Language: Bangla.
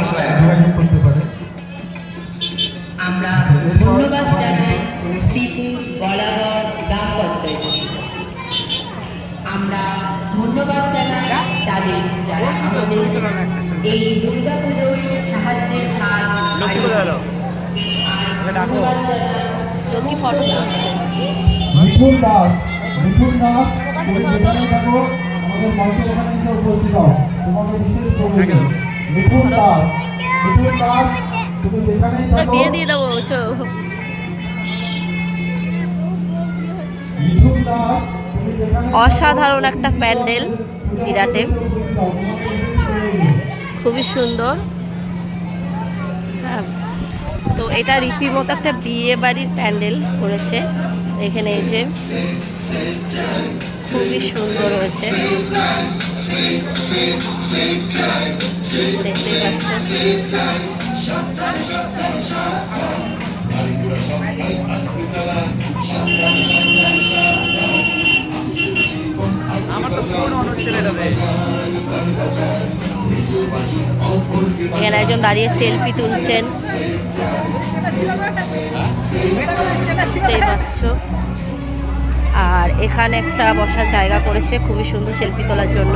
যোগাযোগ করতে পারে। আমরা ধন্যবাদ জানাই শ্রীপুর গলাগড় গ্রাম পঞ্চায়েত। আমরা ধন্যবাদ জানাই তাদের যারা আমাদের এই দুর্গা পুজোয় সাহায্যের হাত মিঠুন দাস, মিঠুন দাস, তুমি যেখানেই থাকো আমাদের মঞ্চের ওখানে এসে উপস্থিত হও, তোমাকে বিশেষ প্রয়োজন। মিঠুন দাস, মিঠুন দাস, তুমি যেখানেই থাকো বিয়ে দিয়ে দেবো। মিঠুন দাস, তুমি যেখানেই থাকো, অসাধারণ একটা প্যান্ডেল জিরাটে, খুবই সুন্দর। হ্যাঁ, তো এটা রীতিমতো একটা বিয়ে বাড়ির প্যান্ডেল করেছে এখানে। এই যে খুবই সুন্দর হয়েছে, দেখতেই পাচ্ছেন। এখানে একজন দাঁড়িয়ে সেলফি তুলছেন, দেখতেই পাচ্ছ। আর এখানে একটা বসার জায়গা করেছে, খুবই সুন্দর সেলফি তোলার জন্য।